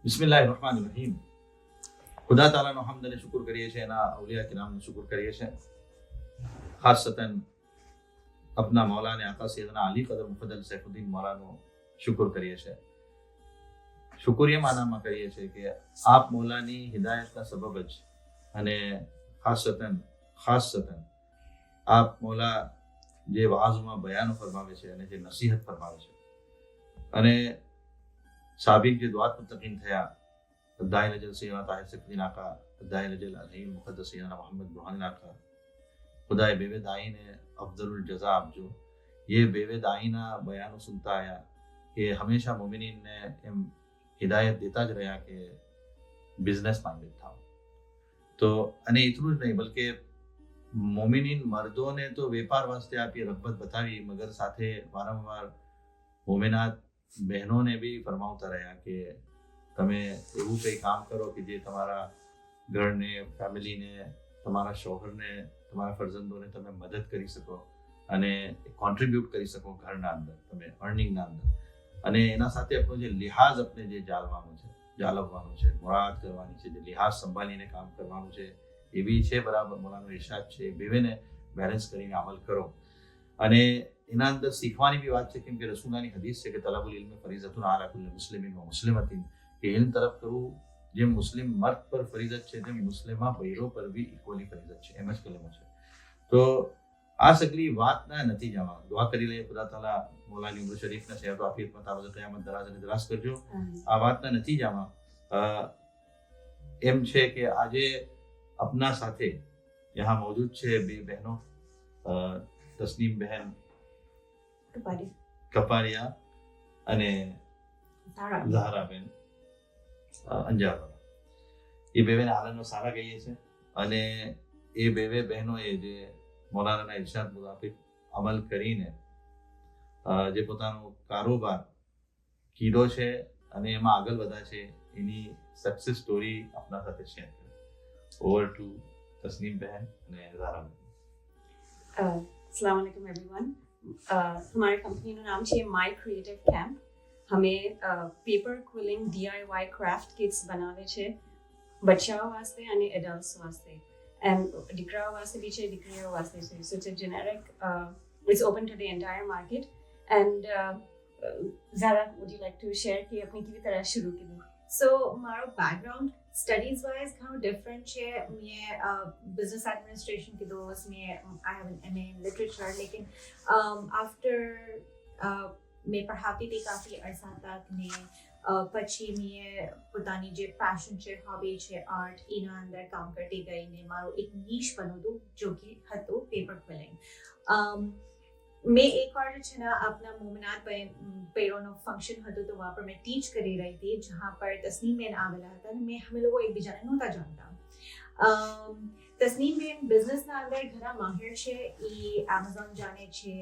બિસ્મિલ્લાહિર્રહમાનિર્રહીમ. ખુદા તાલાનો હમ્દ અને શુકર કરીએ છીએ, એના અવલિયા કિરામનો શુકર કરીએ છીએ, ખાસતન अपना मौला ने आका सैयदना अली कदर मुफद्दल सैफुद्दीन मौलानो शुक्र કરીએ છીએ. શુક્રિયા માનામાં કરીએ છીએ કે આપ મૌલાની હિદાયતના સબબ જ અને ખાસતન આપ મૌલા જે વાઝમાં બયાનો ફરમાવે છે અને જે નસીહત ફરમાવે છે અને સાબિક જે દુઆત મુત્તકીન થયા દાઈલ અજલ સૈયદના તાહિર સૈફુદ્દીન આકા, દાઈલ અજલ અલહી મુक़દ્દસ સૈયદના મોહમ્મદ बुरहानी आका, खुदाए बेवेद आईने अफजलुल जज़ा आपजो. ये बेवेद आईना बयानों सुनता आया कि हमेशा मोमिनीन ने एम हिदायत देता ज रहा कि बिजनेस माइंडेड था. तो અને એટલું જ નહીં બલકે મોમિનીન મર્દોને તો વેપાર વાસ્તે આપી રગબત બતાવી, મગર સાથે વારંવાર મોમિનાત બહેનોને બી ફરમાવતા રહ્યા કે તમે એવું કંઈ કામ કરો કે જે તમારા ઘરને, ફેમિલીને, તમારા શોહરને, તમારા ફરજંદોને તમે મદદ કરી શકો અને કોન્ટ્રીબ્યુટ કરી શકો ઘરના અંદર, તમે અર્નિંગના અંદર. અને એના સાથે આપણો જે લિહાઝ આપણે જે જાળવવાનું છે, મુરાદ કરવાની છે, જે લિહાઝ સંભાળીને કામ કરવાનું છે, એવી છે બરાબર મોલાનો ઇરશાદ છે. બેવેને બેલેન્સ કરીને અમલ કરો. અને એના અંદર શીખવાની બી વાત છે, કેમ કે રસૂલાની હદીસ છે કે તલબુલ ઇલ્મ ફરીઝતુન અલા કુલ્લિ મુસ્લિમિન વ મુસ્લિમતિન, કે ઇલ્મ તરફ કરવું જેમ મુસ્લિમ મર્દ પર ફરીઝત છે તેમ મુસ્લિમા બૈરો પર બી ઇક્વલી ફરીઝત છે. એમ જ કલમો છે. તો આ સગલી વાતના નતીજામાં દુઆ કરી લઈએ, ખુદા તાલા મૌલાની ઉમર શરીફના સેહત વ આફિયતમાં તાબત क़યામત દરાજ અને દરાજ કરજો. આ વાતના નતીજામાં એમ છે કે આજે अपना સાથે यहाँ मौजूद છે બે બહેનો, તસ્નીમ બહેન કપારિયા અને ઝહરા બેન અંજારવાળા. એ બે બેન આલમનો સારા કહીએ છે અને એ બે બહેનોએ જે મૌલાનાના ઇરશાદ મુતાબિક અમલ કરીને જે પોતાનો કારોબાર કીધો છે અને એમાં આગળ વધ્યા છે, એની સક્સેસ સ્ટોરી આપણા સાથે શેર કરી. Over to Tasneem Behan and Zara Behan. अस्सलाम वालेकुम एवरीवन. हमारी कंपनी નું નામ છે માય ક્રિએટિવ કેમ્પ. અમે paper quilling DIY craft kits બનાવે છે બચ્ચાઓ વાસ્તે અને એડલ્ટ્સ વાસ્તે, એન્ડ દીકરાઓ વાસ્તે બી છે, દીકરીઓ વાસ્તે છે. So it's generic, it's open to the entire market. And Zara, would you like to share કે આપને કેવી तरह શરૂ કર્યું? સો મારો બેકગ્રાઉન્ડ સ્ટડીઝ વાઇઝ ઘણું ડિફરન્ટ છે. મેં બિઝનેસ એડમિનિસ્ટ્રેશન કીધું, મેં I have an MA in literature, લેकिन आफ्टर મેં પઢાતી હતી કાફી અરસા તક ને પછી મેં પોતાની જે પેશન છે, હોબી છે, આર્ટ, એના અંદર કામ કરતી ગઈ ને મારું એક નીશ બન્યું હતું જો કે હતું પેપર ક્વિલિંગ. मैं एक बार जो ना अपना मोमिनात पैरों फंक्शन હતું તો वहाँ पर मैं टीच કરી રહી थी, जहाँ पर तस्नीम बेन आवेला હતા અને मैं हम लोग एक બીજાને નહોતા જાણતા. તસ્નીમ બેન બિઝનેસના અંદર ઘણા માહિર છે. એ એમેઝોન જાણે છે,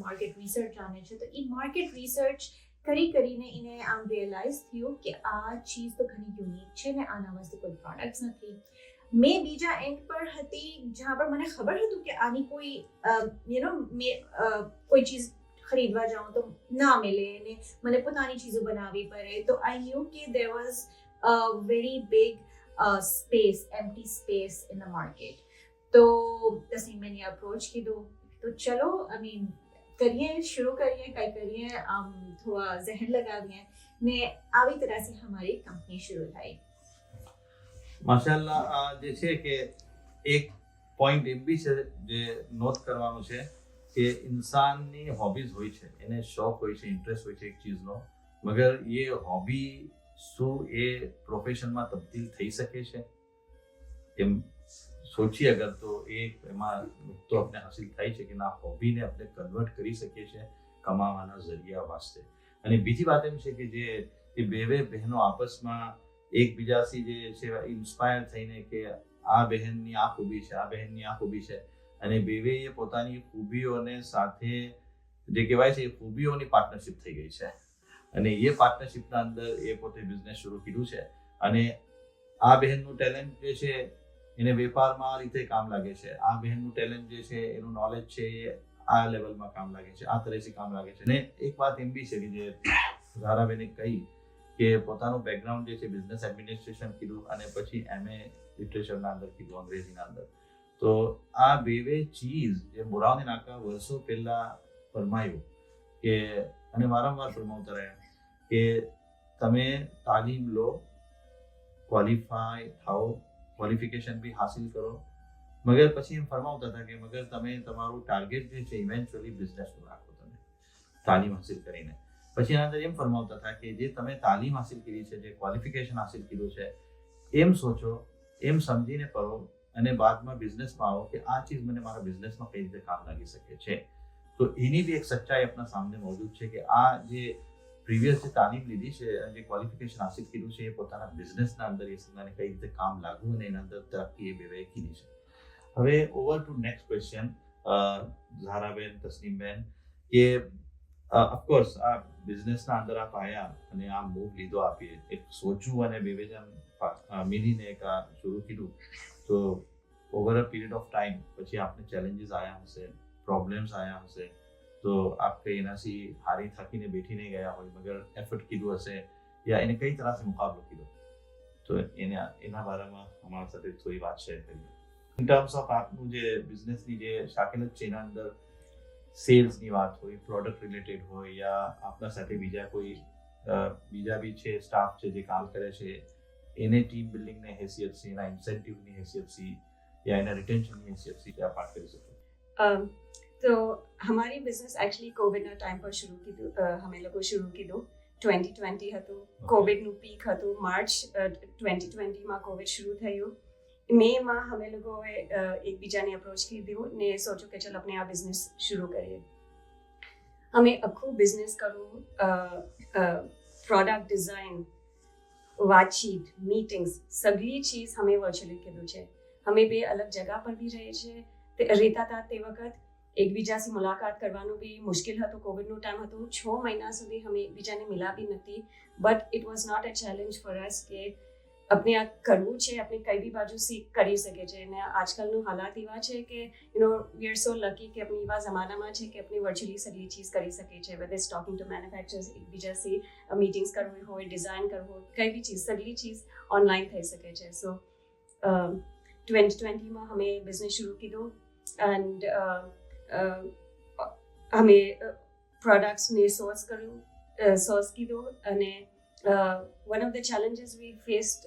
માર્કેટ રિસર્ચ જાણે છે. તો એ માર્કેટ રિસર્ચ કરીને એને આમ રિયલાઇઝ થયું કે આ ચીજ તો ઘણી યુનિક છે ને આના વાસ્તે કોઈ પ્રોડક્ટ્સ નથી. मैं बीजा एंड पर हती जहाँ पर मैंने खबर હતું કે આની કોઈ मैं कोई चीज खरीदवा जाऊं तो ना मिले ने मैंने પોતાની ચીજો બનાવવી પડે. તો आई न्यू कि there was a very big space, empty space in the market. तो तस्नीम मैंने अप्रोच कीधું तो चलो आई मीन करिए, शुरू करिए, कई करिए, थोड़ा जहन लगाविए ने આવી तरह से हमारी कंपनी शुरू થઈ. માશાલ્લાહ. જે છે કે એક પોઈન્ટ એમ બી છે જે નોટ કરવાનું છે કે ઇન્સાનની હોબીઝ હોય છે, એને શોખ હોય છે, ઇન્ટરેસ્ટ હોય છે એક ચીજનો, મગર એ હોબી શું એ પ્રોફેશનમાં તબદીલ થઈ શકે છે? એમ સોચીએ અગર તો એ એમાં તો આપણે હાસિલ થાય છે કે ના, હોબીને આપણે કન્વર્ટ કરી શકીએ છીએ કમાવાના જરિયા વાસ્તે. અને બીજી વાત એમ છે કે જે એ બે બહેનો આપસમાં એકબીજાથી જે છે ઇન્સ્પાયર થઈને કે આ બહેનની આ ખૂબી છે, આ બહેનની આ ખૂબી છે, અને બેવેએ પોતાની ખૂબીઓને સાથે જે કહેવાય છે એ ખૂબીઓની પાર્ટનરશિપ થઈ ગઈ છે. અને એ પાર્ટનરશિપના અંદર એ પોતે બિઝનેસ શરૂ કર્યું છે. અને આ બહેનનું ટેલેન્ટ જે છે એને વેપારમાં આ રીતે કામ લાગે છે, આ બહેનનું ટેલેન્ટ જે છે એનું નોલેજ છે એ આ લેવલમાં કામ લાગે છે, આ તરહથી કામ લાગે છે. અને એક વાત એમ બી છે કે જે ઝારાબેને કહી કે પોતાનું બેકગ્રાઉન્ડ જે છે બિઝનેસ એડમિનિસ્ટ્રેશન કીધું અને પછી MA લિટરેચરના અંદર કીધું અંગ્રેજીના અંદર. તો આ બે ચીજ જે મોરાવની નાકા વર્ષો પહેલા ફરમાયું કે અને વારંવાર ફરમાવતા રહ્યા કે તમે તાલીમ લો, ક્વોલિફાય થાઓ, ક્વોલિફિકેશન બી હાસિલ કરો, મગર પછી એમ ફરમાવતા હતા કે મગર તમે તમારું ટાર્ગેટ જે છે ઇવેન્ચ્યુઅલી બિઝનેસનું રાખો તમે તાલીમ હાસિલ કરીને. પછી એના અંદર એમ ફરમાવતા હતા કે જે તમે તાલીમ હાસિલ કરી છે, જે ક્વોલિફિકેશન હાસિલ કર્યું છે, એમ સોચો, એમ સમજીને કરો અને બાદમાં બિઝનેસમાં આવો કે આ ચીજ મને મારા બિઝનેસમાં કઈ રીતે કામ લાગી શકે છે. તો એની બી એક સચ્ચાઈ આપણા સામે મોજૂદ છે કે આ જે પ્રીવિયસ જે તાલીમ લીધી છે અને જે ક્વોલિફિકેશન હાસિલ કર્યું છે એ પોતાના બિઝનેસના અંદર એ સમજાને કઈ રીતે કામ લાગવું અને એના અંદર તરક્કી એ બે કીધી છે. હવે ઓવર ટુ નેક્સ્ટ ક્વેશ્ચન, ઝારાબેન, તસ્નીમબેન, કે ઓફકોર્સ આ બિઝનેસના અંદર આપ આવ્યા અને આ મૂવ લીધો, આપીએ એક સોચવું અને બે જણ મિલીને એક આ શરૂ કર્યું. તો over a period of time પછી આપને ચેલેન્જીસ આવ્યા હશે, પ્રોબ્લેમ્સ આવ્યા હશે, તો આપ કઈ એનાથી હારી થાકીને બેઠી નહીં ગયા હોય મગર એફર્ટ કીધું હશે યા એને કઈ તરહ से મુકાબલો કીધો. તો એના બારામાં અમારા સાથે થોડી વાત શેર કરીએ. ઇન ટર્મ્સ ઓફ આપનું જે બિઝનેસની જે શાખેલ છે એના અંદર સેલ્સની વાત હોય, પ્રોડક્ટ રિલેટેડ હોય યા આપણા સાથે બીજા બી છે સ્ટાફ છે જે કામ કરે છે, એને ટીમ બિલ્ડિંગની હેસિયતથી, એના ઇન્સેન્ટિવની હેસિયતથી या एना रिटेंशन ની હેસિયતથી क्या बात કરી શકો? तो हमारी बिजनेस एक्चुअली कोविडના ટાઈમ પર શરૂ કીધું, અમે લોકો શરૂ કીધું 2020 હતું, કોવિડનું પીક હતું, માર્ચ 2020માં કોવિડ શરૂ થયું. મેમાં અમે લોકોએ એકબીજાને અપ્રોચ કીધું ને સોચ્યું કે ચાલ આપણે આ બિઝનેસ શરૂ કરીએ. અમે આખું બિઝનેસ કરવું, પ્રોડક્ટ ડિઝાઇન, વાતચીત, મીટિંગ્સ, સગળી ચીજ અમે વર્ચ્યુઅલી કીધું છે. અમે બે અલગ જગા પર બી રહીએ છીએ, રહેતા હતા તે વખત એકબીજાથી મુલાકાત કરવાનું બી મુશ્કેલ હતું. કોવિડનું ટાઈમ હતું, 6 મહિના સુધી અમે એકબીજાને મિલા બી નથી. But it was not a challenge for us કે આપણે આ કરવું છે, આપણે કઈ બી બાજુથી કરી શકીએ છીએ. અને આજકાલનું હાલાત એવા છે કે વી આર સો લકી કે આપણે એવા જમાનામાં છે કે આપણે વર્ચ્યુઅલી સગળી ચીજ કરી શકીએ છીએ. Whether is talking to manufacturers, એકબીજાથી મીટિંગ્સ કરવી હોય, ડિઝાઇન કરવું હોય, કઈ બી ચીજ, સગળી ચીજ ઓનલાઈન થઈ શકે છે. સો 2020માં અમે બિઝનેસ શરૂ કીધું એન્ડ અમે પ્રોડક્ટ્સને સોર્સ કીધું. અને one of the challenges we faced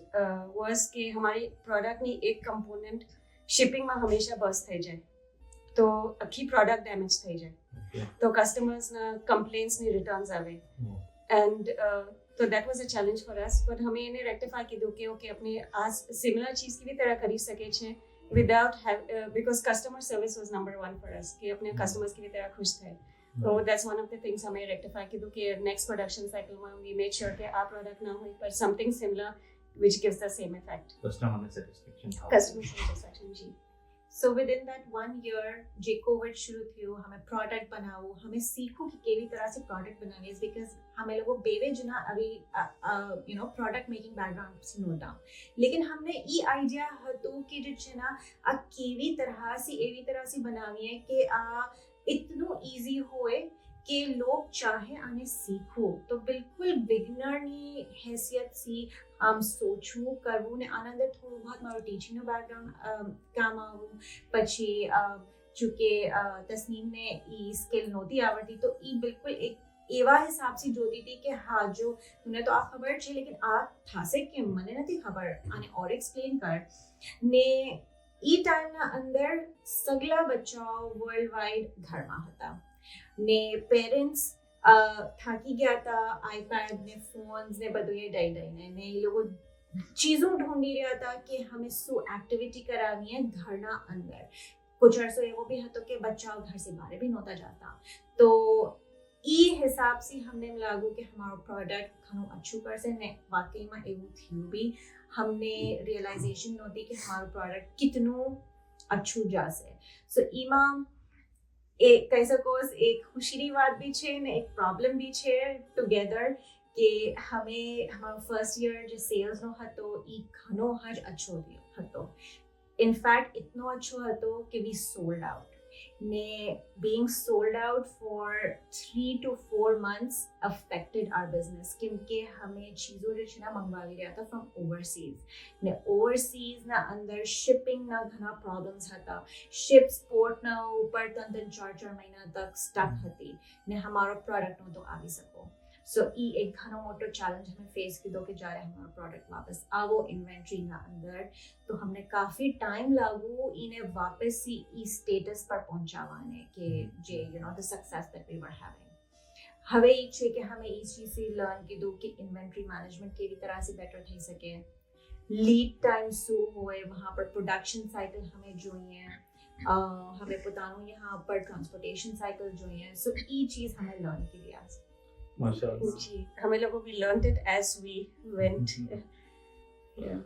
was કે હમારી પ્રોડક્ટની એક કમ્પોનન્ટ શિપિંગમાં હંમેશા બસ થઈ જાય તો આખી પ્રોડક્ટ ડેમેજ થઈ જાય, તો કસ્ટમર્સના કમ્પ્લેન્ટ્સની રિટર્ન્સ આવે. એન્ડ तो that was a challenge for us. But हमें इन्हें रेक्टिफाई की दो कि ओके अपने आज सिमिलर चीज़ की भी तरह करी सके छे without because customer service was number 1 for us कि अपने कस्टमर्स की भी तरह खुश थे. तो that's one of the things हमें रेक्टिफाई की दो कि नेक्स्ट प्रोडक्शन साइकिल में वी मेक श्योर कि आ प्रोडक्ट ना हो पर something similar which gives the same effect, customer satisfaction. जी. So within that 1 year જે કોવિડ શરૂ થયું, હમે પ્રોડક્ટ બનાવવું, હમે શીખવું કે કેવી तरह से પ્રોડક્ટ બનાવીએ, बिकॉज हमें लोगों बेवे जना अभी प्रोडक्ट मेकिंग बैकग्राउंड से नोटा, लेकिन हमने ई आइडिया હતો કે જે છે ના આ કેવી तरह से बनाવીએ કે આ इतनु इजी होए કે लोग चाहे आने सीखो. तो बिल्कुल बिगिनरनी हैसियत सी આમ સોચવું કરવું ને આના અંદર થોડું બહુ મારું ટીચિંગનું બેકગ્રાઉન્ડ કામ આવું. પછી ચૂંકે તસ્નીમને એ સ્કિલ નહોતી આવડતી તો એ બિલકુલ એક એવા હિસાબથી જોતી હતી કે હા જો મને તો આ ખબર છે લેકિન આ થશે કેમ મને નથી ખબર, આને ઓર એક્સપ્લેન કર. ને એ ટાઈમના અંદર સગલા બચ્ચાઓ વર્લ્ડ વાઇડ ઘરમાં હતા ને પેરેન્ટ્સ થાકી ગયા હતા આઈપેડ ને ફોન્સ ને બધું એ દઈ દઈને ને એ લોકો ચીજો ઢૂંઢી રહ્યા હતા કે અમે શું એક્ટિવિટી કરાવીએ ઘરના અંદર. कुछ अर्सो एवो भी હતો કે बच्चाओं घर से बाहर भी नहोता जाता. तो ई हिसाब से हमने लागू कि हमारा प्रोडक्ट घणो अच्छो करसे ने वाकई में एवं थયું भी. हमने रियलाइजेशन नहोती कि हमारा प्रोडक्ट कितनो अच्छो जासे. सो ईमा एक कही सको एक खुशीनी बात भी छे ने एक प्रॉब्लम भी छे टुगेदर કે हमें हमारा फर्स्ट ईयर जो सेल्स नो હતો એ ઘણો જ अच्छो હતો. ઇનફેક્ટ ઇતનો अच्छो હતો કે વી સોલ્ડ આઉટ. ને being sold out for 3 to 4 months affected our business કેમ કે અમે ચીજો જે છે ને મંગાવી રહ્યા હતા from overseas ને overseas ના અંદર shipping ના ઘણા problems હતા ships port ના ઉપર 3-4 મહિના તક stuck હતી ને हमारो product નહોતો આવી શકો સો એ એક ઘણો મોટો ચેલેન્જ हमें फेस કીધો કે જ્યારે हमारा प्रोडक्ट वापस आवो इन्वेंट्री ના અંદર तो हमने काफी टाइम लागू इन्हें वापस ही इस स्टेटस पर पहुंचावाने के जे you know the success that we were having હવે એ છે કે हमें इस चीज से लर्न કીધું કે इन्वेंट्री मैनेजमेंट કેવી तरह से बेटर થઈ શકે लीड टाइम શું હોય वहां पर प्रोडक्शन साइकिल हमें જોઈએ हमें પોતાનું यहाँ पर ट्रांसपोर्टेशन साइकिल જોઈએ सो ये चीज हमें लर्न की लिया माशाल्लाह जी हमें लोगों we learned it as we went yeah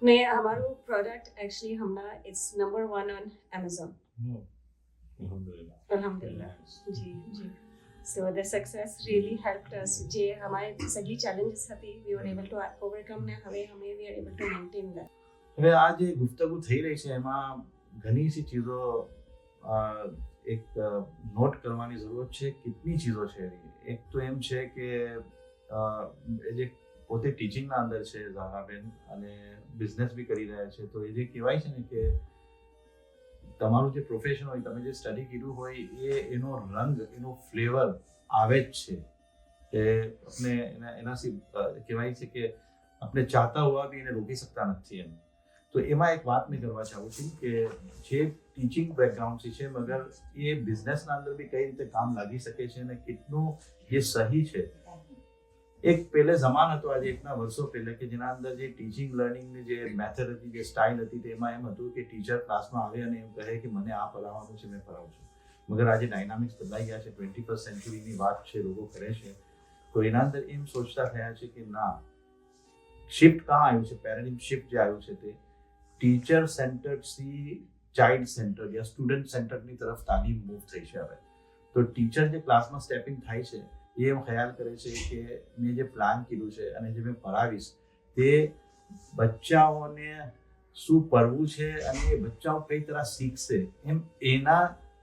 नहीं हमारा product actually Hamna it's number 1 on Amazon अल्हम्दुलिल्लाह जी जी so the success really helped us जे हमारे सभी challenges હતી we were able to overcome ને હવે અમે we are able to maintain that હવે આ જે ગુફ્તગુ થઈ રહી છે એમાં ઘણી સી ચીજો એક નોટ કરવાની જરૂરત છે કેટલી ચીજો છે એક તો એમ છે કે જે પોતે ટીચિંગના અંદર છે ઝારાબેન અને બિઝનેસ બી કરી રહ્યા છે તો એ જે કહેવાય છે ને કે તમારું જે પ્રોફેશન હોય તમે જે સ્ટડી કર્યું હોય એનો રંગ એનો ફ્લેવર આવે જ છે કે આપણે એનાથી કહેવાય છે કે આપણે ચાહતા હોવા બી એને રોકી શકતા નથી એમ તો એમાં એક વાત મેં કરવા ચાહું છું કે જે ટીચિંગ બેકગ્રાઉન્ડ છે મગર એ બિઝનેસના અંદર બી કઈ રીતે કામ લાગી શકે છે અને કેટલું એ સહી છે એક પહેલે જમાન હતો આજે એકના વર્ષો પહેલે કે જેના અંદર જે ટીચિંગ લર્નિંગની જે મેથડ હતી જે સ્ટાઇલ હતી તેમાં એમ હતું કે ટીચર ક્લાસમાં આવે અને એમ કહે કે મને આ પઢાવવાનું છે મેં પઢાવું છું મગર આજે ડાયનામિક્સ બદલાઈ ગયા છે 21st સેન્ચુરીની વાત છે લોકો કરે છે તો એના અંદર એમ સોચતા થયા છે કે ના શિફ્ટ કાં આવ્યું છે પેરેડિમ શિફ્ટ જે આવ્યું છે તે ટીચર સેન્ટર્ડ થી ચાઇલ્ડ સેન્ટર યા સ્ટુડન્ટ સેન્ટરની તરફ તાલીમ મૂવ થઈ છે હવે તો ટીચર જે ક્લાસમાં સ્ટેપિંગ થાય છે એ એમ ખ્યાલ કરે છે કે મેં જે પ્લાન કર્યું છે અને જે મેં પઢાવીશ તે બચ્ચાઓને શું પડવું છે અને એ બચ્ચાઓ કઈ તરહ શીખશે એમ એના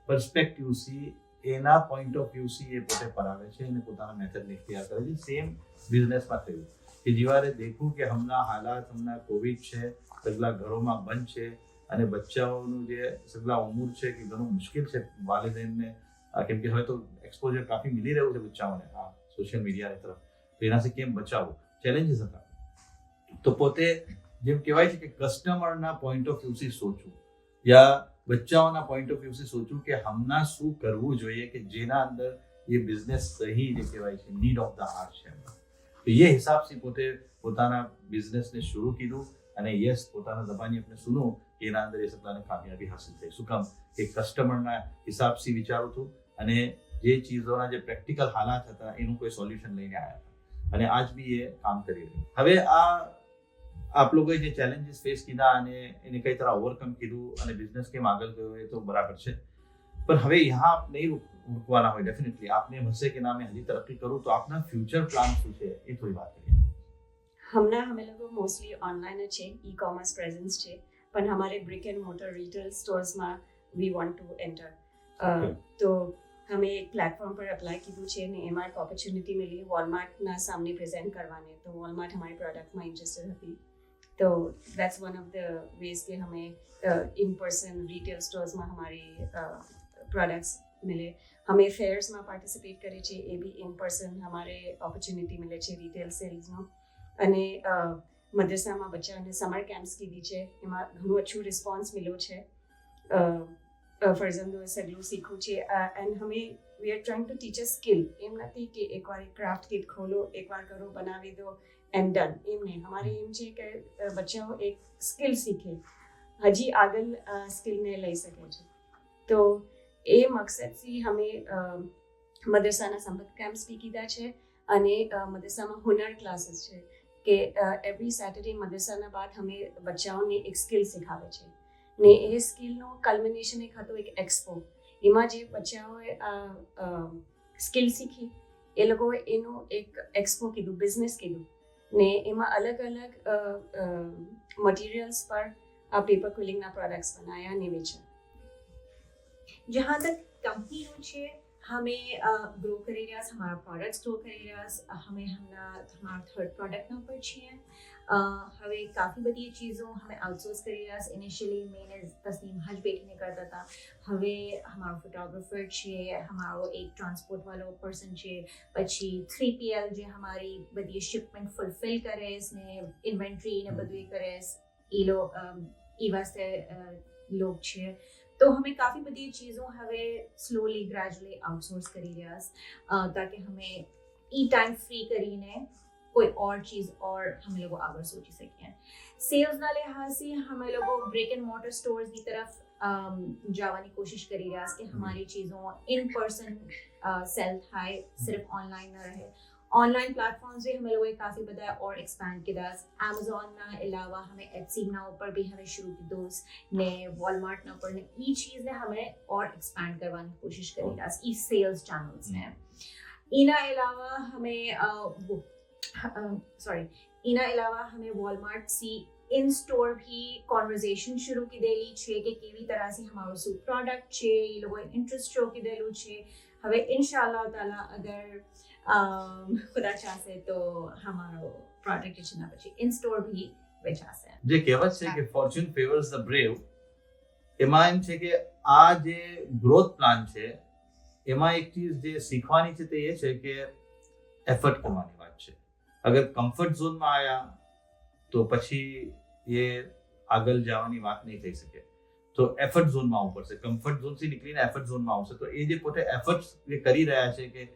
પર્સપેક્ટિવથી એના પોઈન્ટ ઓફ વ્યૂથી એ પોતે પઢાવે છે અને પોતાના મેથડને ઇખ્તિયાર કરે છે સેમ બિઝનેસમાં થયું કે જીવારે દેખું કે હમણાં હાલાત હમણાં કોવિડ છે સગલા ઘરોમાં બંધ છે અને બચ્ચાઓનું જે સગલા ઉંમર છે કે ઘણું મુશ્કેલ છે વાલિદેનને કેમ કે હવે તો એક્સપોઝર કાફી મિલી રહ્યું છે બચ્ચાઓને આ સોશિયલ મીડિયાની તરફ તો એનાથી કેમ બચાવવું ચેલેન્જીસ હતા તો પોતે જેમ કહેવાય છે કે કસ્ટમરના પોઈન્ટ ઓફ વ્યૂથી સોચવું યા બચ્ચાઓના પોઈન્ટ ઓફ વ્યૂથી સોચવું કે હમણાં શું કરવું જોઈએ કે જેના અંદર એ બિઝનેસ સહી જે કહેવાય છે નીડ ઓફ ધ હાર્ટ છે તો એ હિસાબથી પોતે પોતાના બિઝનેસને શરૂ કીધું અને યસ પોતાના દબાની આપણે સુનું કે એના અંદર એ સગલાને કામયાબી હાસિલ થઈ શું કામ કે કસ્ટમરના હિસાબથી વિચારું છું અને જે ચીજોના જે પ્રેક્ટિકલ હાલાત હતા એનું કોઈ સોલ્યુશન લઈને આવ્યા હતા અને આજ બી એ કામ કરી રહ્યું હવે આપ લોકોએ જે ચેલેન્જીસ ફેસ કીધા અને એને કઈ તરહ ઓવરકમ કીધું અને બિઝનેસ કેમ આગળ ગયો એ તો બરાબર છે પણ હવે यहाँ आप नहीं रुकवाना હોય डेफिनेटली आपने એમ હશે કે ના મેં હજી તરક્કી કરું તો આપના ફ્યુચર પ્લાન શું છે એ થોડી વાત કરીએ હમણાં અમે લોકો મોસ્ટલી ઓનલાઈન જ છે ઈ-કોમર્સ પ્રેઝન્સ છે પણ हमारे brick and motor retail stores में वी वांट टू एंटर तो हमें एक प्लेटफॉर्म पर अप्लाई कीधું છે ને એમાં એક ઓપોર્ચ્યુનિટી મળી વોલમાર્ટના સામે પ્રેઝન્ટ કરવાને તો વોલમાર્ટ हमारे પ્રોડક્ટમાં ઇન્ટરેસ્ટેડ હતી तो that's one of the ways कि हमें इन पर्सन रिटेल स्टोर्स में हमारी प्रोडक्ट्स मिले हमें फेयर्स में पार्टिसिपेट करे छे ए भी इन पर्सन हमारे ऑपर्च्युनिटी मिले छे रिटेल सेल्स नो અને મદ્રસામાં બચ્ચાઓને સમર કેમ્પ્સ કીધી છે એમાં ઘણું અચ્છું રિસ્પોન્સ મળ્યો છે ફરજંદોએ સગલું શીખવું છે એન્ડ હમે we are trying to teach a skill એમ નથી કે એકવાર એક ક્રાફ્ટ કિટ ખોલો એકવાર કરો બનાવી દો એન્ડ ડન એમ નહીં અમારે એમ છે કે બચ્ચાઓ એક સ્કિલ શીખે હજી આગળ સ્કિલને લઈ શકે છે તો એ મકસદથી અમે મદ્રસાના સંપર્ક કેમ્પ્સ બી કીધા છે અને મદ્રસામાં હુનર ક્લાસીસ છે કે એવરી સેટરડે મદ્રસાના બાદ અમે બચ્ચાઓને એક સ્કિલ શીખાવે છે ને એ સ્કિલનું કલ્મિનેશન એક હતું એક એક્સપો એમાં જે બચ્ચાઓએ સ્કિલ શીખી એ લોકોએ એનું એક એક્સપો કીધું બિઝનેસ કીધું ને એમાં અલગ અલગ મટીરિયલ્સ પર આ પેપર ક્વિલિંગના પ્રોડક્ટ્સ બનાવ્યા ને વેચ્યા जहाँ तक કંપનીનું છે અમે ગ્રો કરી રહ્યા છે, हमारा પ્રોડક્ટ્સ ગ્રો કરી રહ્યા છે, हमें हमारा थर्ड प्रोडक्ट पर છીએ હવે કાફી બધી ચીज़ों हमें आउटसोर्स કરી રહ્યા છે. ઇનિશિયલી मैंने तस्नीम हज बैठीને કરતા હતા, હવે हमारा फोटोग्राफर છે, हमारो एक ट्रांसपोर्ट वालो पर्सन છે, પછી 3PL જે हमारी બધી શિપમેન્ટ ફુલફિલ કરે છે ને ઇન્વેન્ટરી ને બધું કરે છે, એ વાસ્તે લોગ છે. तो हमें काफ़ी बड़ी चीज़ों हमें स्लोली ग्रेजुअली आउटसोर्स करी रहा ताकि हमें ई टाइम फ्री करीने कोई और चीज़ और हम लोग आगे सोची सकें. सेल्स ना लिहाज से हम लोग ब्रिक एंड मोटर स्टोर्स की तरफ जाने की कोशिश करी रहा कि हमारी चीज़ों इन पर्सन सेल थाय, सिर्फ ऑनलाइन ना रहे. ऑनलाइन प्लेटफॉर्म्स भी हमें लोगों ने काफ़ी बताया और एक्सपैंड किया. अमेज़ॉन ना अलावा हमें एटसी ना ऊपर भी हमें शुरू की दोस्त ने वॉलमार्ट ना ऊपर ने ई चीज़ ने हमें और एक्सपैंड करवाने की कोशिश करी रहा ई सेल्स चैनल्स ने. इना अलावा हमें इना अलावा हमें वॉलमार्ट सी इन स्टोर भी कॉन्वर्जेशन शुरू की देली छे कि केवी तरह से हमारो सू प्रोडक्ट छे ये लोगों इंटरेस्ट शो की देलू छे. हवे इंशाअल्लाह ताला अगर खुदा चाहे तो हमारो प्रोडक्ट ना પછી इन स्टोर भी વેચાશે. જે કહેવત છે કે ફોર્ચ્યુન ફેવર્સ ધ બ્રેવ, એમાં એમ છે કે આ જે ગ્રોથ પ્લાન છે એમાં એક ચીજ જે શીખવાની છે તે એ છે કે એફર્ટ કરવાની વાત છે. અગર કમ્ફર્ટ ઝોનમાં આવ્યા તો પછી એ આગળ જવાની વાત નહીં થઈ શકે. તો એફર્ટ ઝોનમાં આવવું પડશે. કમ્ફર્ટ ઝોનથી નીકળીને એફર્ટ ઝોનમાં આવશે તો એ જે પોતે એફર્ટ્સ જે કરી રહ્યા છે કે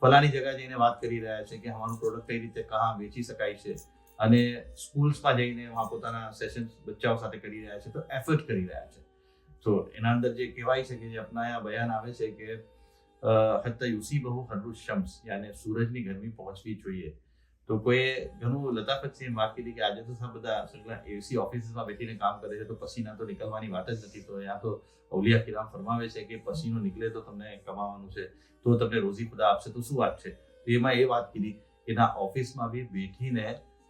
ફલાની જગ્યા જઈને વાત કરી રહ્યા છે કે અમારું પ્રોડક્ટ કઈ રીતે કहाँ વેચી શકાય છે અને સ્કૂલ્સમાં જઈને વहाँ પોતાના સેશન્સ બચ્ચાઓ સાથે કરી રહ્યા છે તો એફર્ટ કરી રહ્યા છે. તો એના અંદર જે કહેવાય છે કે જે અપનાયા બયાન આવે છે કે હત્તા યુસીબહુ હર્રુ શમ્સ, યાને સૂરજની ગરમી પહોંચવી જોઈએ. તો કોઈ ઘણું લતાફતથી વાત કીધી કે આજે તો બધા સગળા એસી ઓફિસીસમાં બેઠીને કામ કરે છે તો પસીના તો નીકળવાની વાત જ નથી. તો ત્યાં તો અવલિયા કિરામ ફરમાવે છે કે પસીનો નીકળે તો તમને કમાવાનું છે, તો તમને રોજી ખુદા આપશે. તો શું વાત છે? તો એમાં એ વાત કીધી કે ના ઓફિસમાં બી બેઠીને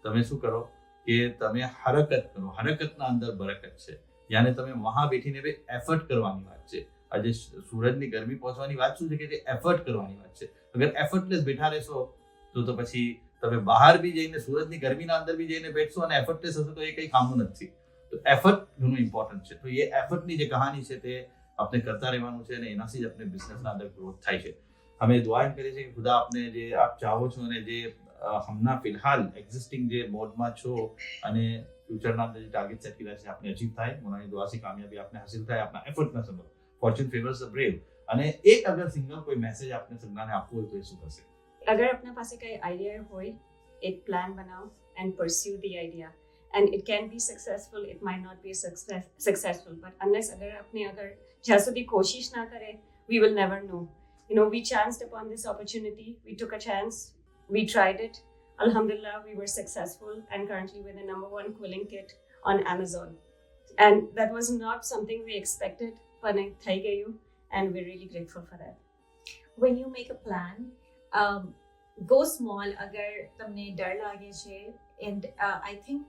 તમે શું કરો કે તમે હરકત કરો, હરકતના અંદર બરકત છે. યાને તમે વહાં બેઠીને બી એફર્ટ કરવાની વાત છે. આજે સૂરજની ગરમી પહોંચવાની વાત શું છે કે જે એફર્ટ કરવાની વાત છે. અગર એફર્ટલેસ બેઠા રહેશો તો પછી તમે બહાર બી જઈને સૂરજની ગરમીના અંદર બી જઈને બેઠશો અને એફર્ટલેસ હશો તો એ કંઈ કામનું નથી. તો એફર્ટ ઘણું ઇમ્પોર્ટન્ટ છે. તો એ એફર્ટની જે કહાની છે તે આપણે કરતા રહેવાનું છે અને એનાથી જ આપણે બિઝનેસના અંદર ગ્રોથ થાય છે. અમે દુઆ એમ કરીએ છીએ કે ખુદા આપને જે આપ ચાહો છો અને જે હમણાં ફિલહાલ એક્ઝિસ્ટિંગ જે મોડમાં છો અને ફ્યુચરના અંદર જે ટાર્ગેટ સેટ કર્યા છે આપને અચીવ થાય. મોનાની દુઆથી કામયાબી આપને હાસિલ થાય આપના એફર્ટના સબબ. Fortune favours the brave. અને એક અગર સિંગલ કોઈ મેસેજ આપને સગનાને આપવો હોય તો એ શું થશે? अगर अपना पास कई आइडिया हो, एक प्लान बनाओ and pursue the idea and it can be successful, it might not be successful, but unless अगर ज्यादा सुधी कोशिश ना करे we will never know. You know, we chanced upon this opportunity, we took a chance, we tried it, alhamdulillah we were successful and currently we're the #1 cooling kit on Amazon, and that was not something we expected, but thai gayu and we're really grateful for that. When you make a plan, go small. अगर तमने डर लागे छे and I think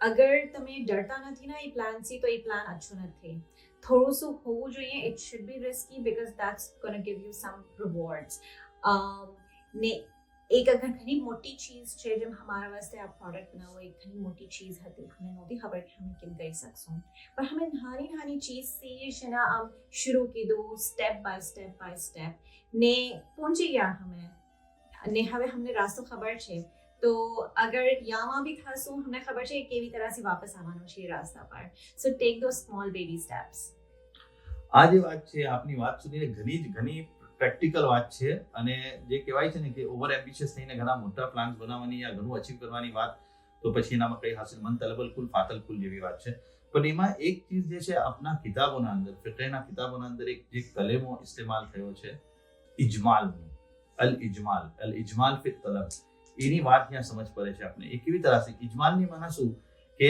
अगर तमे डरता નથી ना એ પ્લાન થી તો એ પ્લાન अच्छो નથી. થોડું શું હોવું જોઈએ. It should be risky because that's going to give you some rewards. ને એક અગર ઘણી મોટી ચીજ છે જેમ हमारा वास्ते आप प्रोडक्ट बनाओ, एक घनी मोटी चीज હતી, हमें नोती खबर कि हमें किन कही सकसूं, पर हमें नानी नानी चीज से છે ને આમ शुरू की दो स्टेप बाय स्टेप ने पहुंची गया हमें ने હવે हमने रास्तो खबर છે. तो अगर यामा भी थासू हमने खबर છે કેવી तरह से वापस આવવાનું છે રાસ્તા પર. So take those small baby steps. આ જે વાત છે આપની વાત સુધીને ઘણી પ્રેક્ટિકલ વાત છે અને જે કહેવાય છે ને કે ઓવર એમ્બિશિયસ થઈને ઘણા મોટા પ્લાન્સ બનાવવાની યા ઘણું અચીવ કરવાની વાત તો પછી એનામાં કઈ હાસિલ મન તલબલ કુલ ફાતલ કુલ જેવી વાત છે. પણ એમાં એક ચીજ જે છે આપના કિતાબોના અંદર ફિકહના કિતાબોના અંદર એક જે કલેમો ઇસ્તેમાલ થયો છે ઇજમાલનો, અલ ઇજમાલ ફિ તલબ, એની વાત ત્યાં સમજ પડે છે આપણે. એ કેવી તરહ છે ઇજમાલની માના શું કે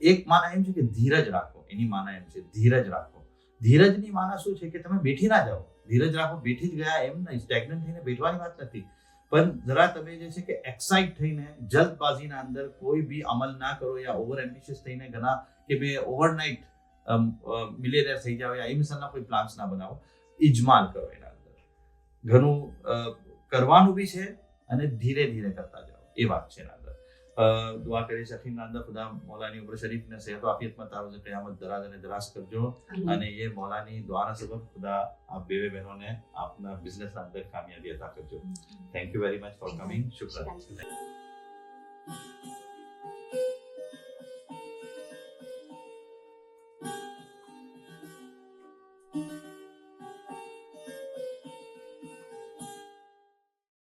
એક માના એમ છે કે ધીરજ રાખો, એની માના એમ છે ધીરજ રાખો. ધીરજની માના શું છે કે તમે બેઠી ના જાઓ, ધીરજ રાખો, બેઠી જ ગયા એમ નહીં, સ્ટેગ્નન્ટ થઈને બેઠવાની વાત નથી. પણ જરા તમે જે છે કે એક્સાઇટ થઈને જલ્દબાજીના અંદર કોઈ બી અમલ ના કરો યા ઓવર એમ્બિશિયસ થઈને ઘણા કે બે ઓવરનાઇટ મિલિયનેર થઈ જાઓ યા એ મિસાલના કોઈ પ્લાન્સ ના બનાવો, ઇજમાલ કરો એના અંદર. ઘણું કરવાનું બી છે અને ધીરે ધીરે કરતા જાઓ, એ વાત છે એના અંદર. दुआ करे सखीना अंदर खुदा मौलानी उम्र शरीफ ने सेहत आफियत में तारो से क़यामत दराज ने दराज करजो અને ये मौलानी दुआ ना सबब खुदा आप बेवे बहनों ने अपना बिजनेस अंदर कामयाबी अता करजो. Thank you very much for coming. शुक्रिया.